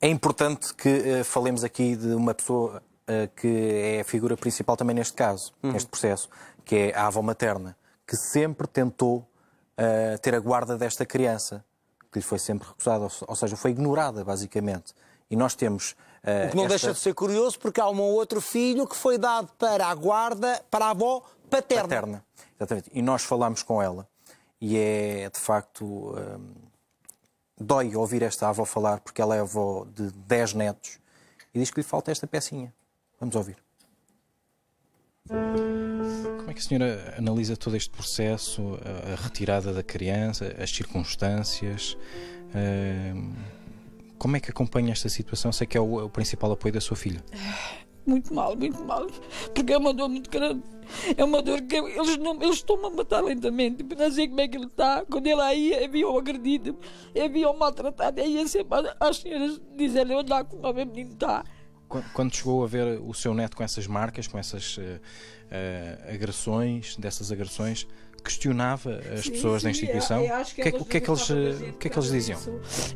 É importante que falemos aqui de uma pessoa que é a figura principal também neste caso, neste processo, que é a avó materna, que sempre tentou ter a guarda desta criança, que lhe foi sempre recusada, ou seja, foi ignorada, basicamente. E nós temos... o que não deixa de ser curioso, porque há um outro filho que foi dado para a guarda, para a avó paterna. Exatamente. E nós falámos com ela, e é, de facto... dói ouvir esta avó falar, porque ela é avó de 10 netos, e diz que lhe falta esta pecinha. Vamos ouvir. Como é que a senhora analisa todo este processo, a retirada da criança, as circunstâncias? Como é que acompanha esta situação? Sei que é o principal apoio da sua filha. Muito mal, porque é uma dor muito grande. É uma dor que eles estão-me a matar lentamente. Não sei como é que ele está. Quando ele aí havia-o agredido, havia-o maltratado. Aí ia sempre às senhoras dizer-lhe: olha como o meu menino está. Quando chegou a ver o seu neto com essas marcas, com essas agressões, dessas agressões, questionava as pessoas da instituição? O que é que eles diziam?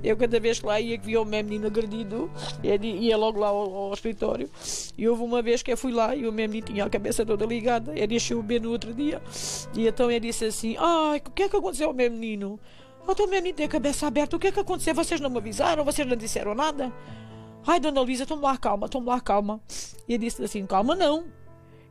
Eu, cada vez que lá ia, que via o meu menino agredido, ia logo lá ao escritório. E houve uma vez que eu fui lá e o meu menino tinha a cabeça toda ligada. Ele deixou o no outro dia. E então ele disse assim: ai, o que é que aconteceu ao meu menino? Então o meu menino tem a cabeça aberta. O que é que aconteceu? Vocês não me avisaram? Vocês não disseram nada? Ai, dona Luísa, tome lá calma. E ele disse assim: calma não.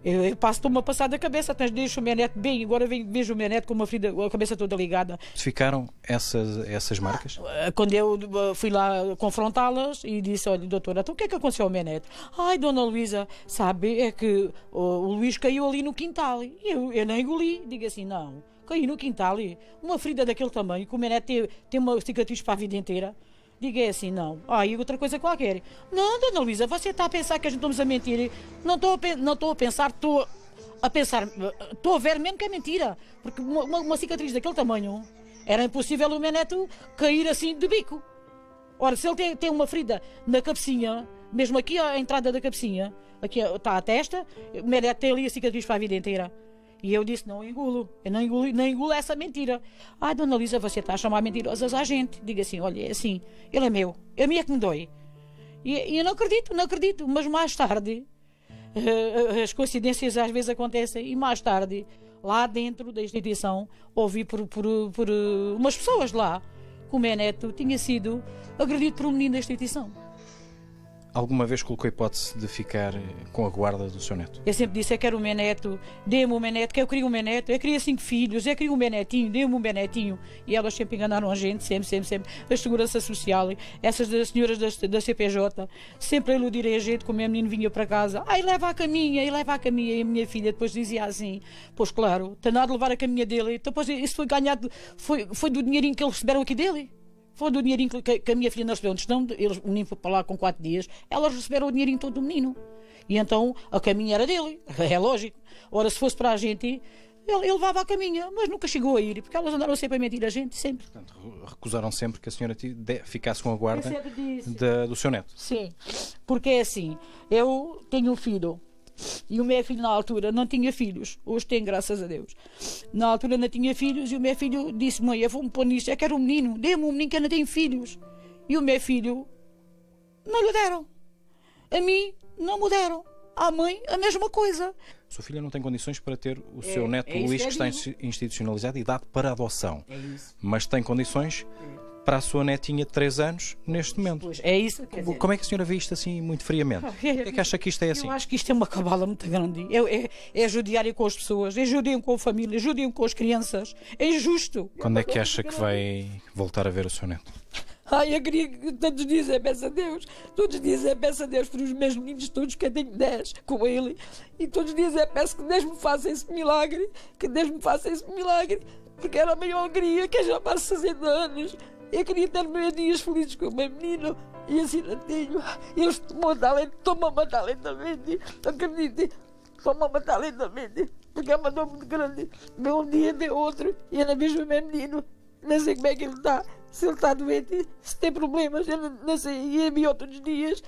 Eu estou-me a passar da cabeça, até deixo o meu neto bem, agora vejo o meu neto com uma ferida, a cabeça toda ligada. Ficaram essas marcas? Quando eu fui lá confrontá-las e disse: olha, doutora, então o que é que aconteceu ao meu neto? Ai, dona Luísa, sabe, é que o Luís caiu ali no quintal. Eu não engoli, digo assim: não, caiu no quintal, uma ferida daquele tamanho, que o meu neto tem uma cicatriz para a vida inteira. Diga assim, não. E outra coisa qualquer. Não, dona Luísa, você está a pensar que a gente estamos a mentir? Não estou a pensar, estou a ver mesmo que é mentira. Porque uma cicatriz daquele tamanho, era impossível o meu neto cair assim de bico. Ora, se ele tem uma ferida na cabecinha, mesmo aqui à entrada da cabecinha, aqui está a testa, o meu neto tem ali a cicatriz para a vida inteira. E eu disse: não engulo, eu não engulo essa mentira. Ai, dona Luísa, você está a chamar mentirosas à gente. Diga assim: olha, é assim, ele é meu, a mim é que me dói. E eu não acredito, mas mais tarde, as coincidências às vezes acontecem, e mais tarde, lá dentro da instituição, ouvi por umas pessoas lá que o meu neto tinha sido agredido por um menino da instituição. Alguma vez colocou a hipótese de ficar com a guarda do seu neto? Eu sempre disse: eu quero o meu neto, dê-me o meu neto, que eu queria o meu neto, eu queria 5 filhos, eu queria o meu netinho, dê-me o meu netinho. E elas sempre enganaram a gente, sempre. A Segurança Social, essas das senhoras da CPJ, sempre a iludirem a gente, que o meu menino vinha para casa: ai, leva a caminha. E a minha filha depois dizia assim: pois claro, tem nada de levar a caminha dele. Então, depois, isso foi ganhado, foi do dinheirinho que eles receberam aqui dele. Foi do dinheirinho que a minha filha não recebeu. Senão, o menino foi para lá com 4 dias, elas receberam o dinheirinho todo do menino. E então a caminha era dele, é lógico. Ora, se fosse para a gente, ele levava a caminha, mas nunca chegou a ir, porque elas andaram sempre a mentir a gente, sempre. Portanto, recusaram sempre que a senhora ficasse com a guarda do seu neto. Sim, porque é assim, eu tenho um filho. E o meu filho na altura não tinha filhos. Hoje tem, graças a Deus. Na altura não tinha filhos e o meu filho disse: mãe, eu vou-me pôr nisto, eu quero um menino, dê-me um menino que eu não tenho filhos. E o meu filho não lhe deram. A mim não me deram. À mãe a mesma coisa. A sua filha não tem condições para ter o seu neto Luís, que está institucionalizado e dado para adoção. É isso. Mas tem condições para a sua netinha de 3 anos neste momento. Pois, é isso. Como é que a senhora vê isto assim muito friamente? O que é que acha que isto é assim? Eu acho que isto é uma cabala muito grande. É judiarem com as pessoas, é judiam com a família, judiam com as crianças. É injusto. Quando é que acha que vai voltar a ver o seu neto? Ai, eu queria que todos os dias eu peço a Deus. Todos os dias eu peço a Deus por os meus meninos todos, que eu tenho 10 com ele. E todos os dias eu peço que Deus me faça esse milagre. Que Deus me faça esse milagre. Porque era a maior alegria que eu já passo fazendo anos. Eu queria ter meus dias felizes com o meu menino. E assim não tenho. Eles estão-me a matar lentamente. Acreditem. Estão-me a matar lentamente. Porque é uma dor muito grande. Vê um dia, vê outro. E eu não vejo o meu menino. Não sei como é que ele está. Se ele está doente, se tem problemas, eu não sei. E havia outros dias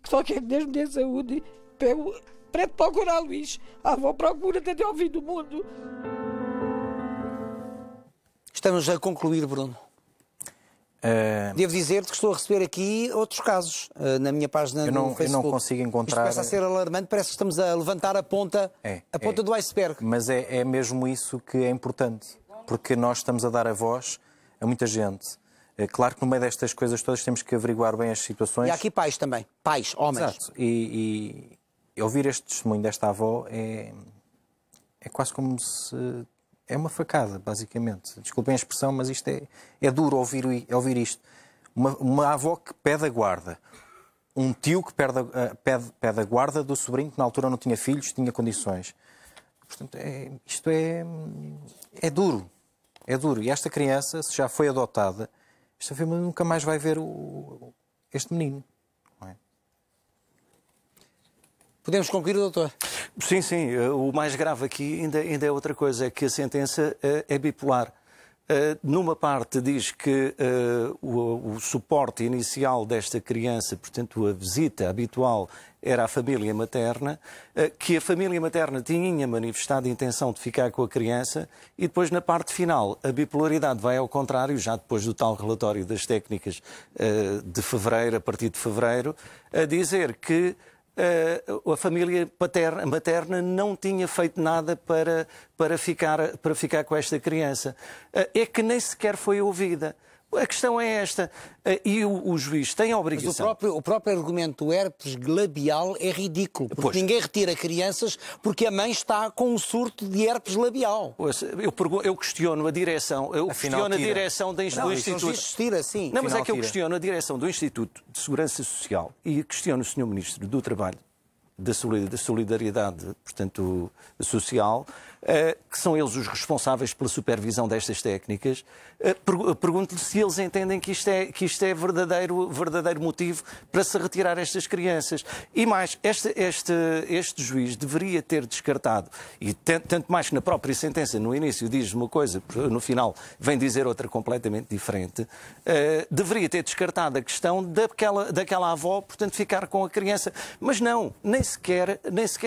que só quero que Deus me dê saúde. Para procurar Luís. A avó procura até ao fim do mundo. Estamos a concluir, Bruno. Devo dizer-te que estou a receber aqui outros casos na minha página no Facebook. Eu não consigo encontrar... Isto começa a ser alarmante, parece que estamos a levantar a ponta do iceberg. Mas é mesmo isso que é importante, porque nós estamos a dar a voz a muita gente. É claro que no meio destas coisas todas temos que averiguar bem as situações. E há aqui pais também, pais, homens. Exato. E ouvir este testemunho desta avó é quase como se... É uma facada, basicamente. Desculpem a expressão, mas isto é duro ouvir isto. Uma avó que pede a guarda. Um tio que pede a guarda do sobrinho que na altura não tinha filhos, tinha condições. Portanto, isto é duro. É duro. E esta criança, se já foi adotada, esta família nunca mais vai ver este menino. Não é? Podemos concluir, doutor? Sim, sim. O mais grave aqui ainda é outra coisa, é que a sentença é bipolar. Numa parte diz que o suporte inicial desta criança, portanto a visita habitual, era a família materna, que a família materna tinha manifestado a intenção de ficar com a criança, e depois na parte final a bipolaridade vai ao contrário, já depois do tal relatório das técnicas de fevereiro, a partir de fevereiro, a dizer que a família materna não tinha feito nada para ficar com esta criança. É que nem sequer foi ouvida. A questão é esta. E o juiz tem a obrigação... Mas o próprio argumento do herpes labial é ridículo. Porque ninguém retira crianças porque a mãe está com um surto de herpes labial. Eu questiono a direção. Eu questiono a direção do Instituto... Assim. Não, mas é que eu questiono a direção do Instituto de Segurança Social e questiono o Sr. Ministro do Trabalho, da solidariedade, portanto, social, que são eles os responsáveis pela supervisão destas técnicas. Pergunto-lhe se eles entendem que isto é verdadeiro motivo para se retirar estas crianças. E mais, este juiz deveria ter descartado, e tanto mais que na própria sentença, no início diz uma coisa, no final vem dizer outra completamente diferente, deveria ter descartado a questão daquela avó, portanto, ficar com a criança. Mas não, nem sequer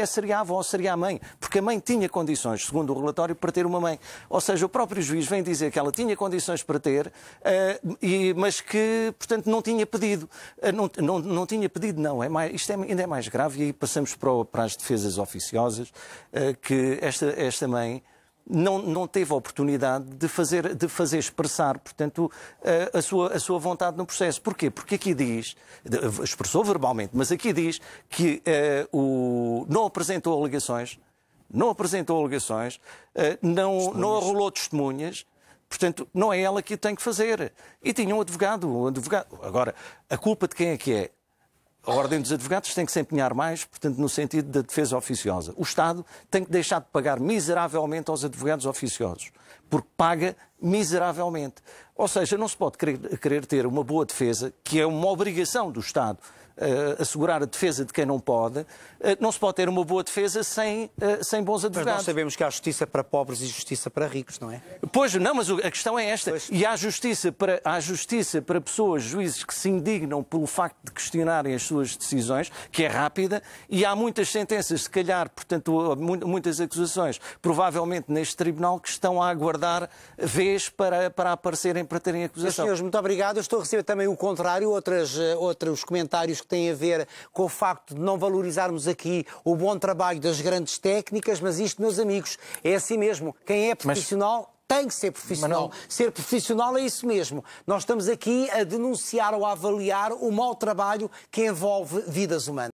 seria a avó, seria a mãe, porque a mãe tinha condições, segundo o relatório, para ter uma mãe. Ou seja, o próprio juiz vem dizer que ela tinha condições para ter, mas que, portanto, não tinha pedido. Não tinha pedido, não. Isto ainda é mais grave, e aí passamos para as defesas oficiosas, que esta mãe não teve a oportunidade de fazer expressar, portanto, a sua vontade no processo. Porquê? Porque aqui diz, expressou verbalmente, mas aqui diz que não apresentou alegações, não arrolou testemunhas, portanto, não é ela que o tem que fazer. E tinha um advogado. Agora, a culpa de quem é que é? A Ordem dos Advogados tem que se empenhar mais, portanto, no sentido da defesa oficiosa. O Estado tem que deixar de pagar miseravelmente aos advogados oficiosos, porque paga miseravelmente. Ou seja, não se pode querer ter uma boa defesa, que é uma obrigação do Estado, assegurar a defesa de quem não pode. Não se pode ter uma boa defesa sem bons advogados. Mas nós sabemos que há justiça para pobres e justiça para ricos, não é? Pois, não, mas a questão é esta. Pois. E há justiça para pessoas, juízes, que se indignam pelo facto de questionarem as suas decisões, que é rápida, e há muitas sentenças, se calhar, portanto, muitas acusações, provavelmente neste tribunal, que estão a aguardar vez para aparecerem, para terem acusação. Senhores, muito obrigado. Eu estou a receber também o contrário, outros comentários que têm a ver com o facto de não valorizarmos aqui o bom trabalho das grandes técnicas, mas isto, meus amigos, é assim mesmo. Quem é profissional tem que ser profissional. Ser profissional é isso mesmo. Nós estamos aqui a denunciar ou a avaliar o mau trabalho que envolve vidas humanas.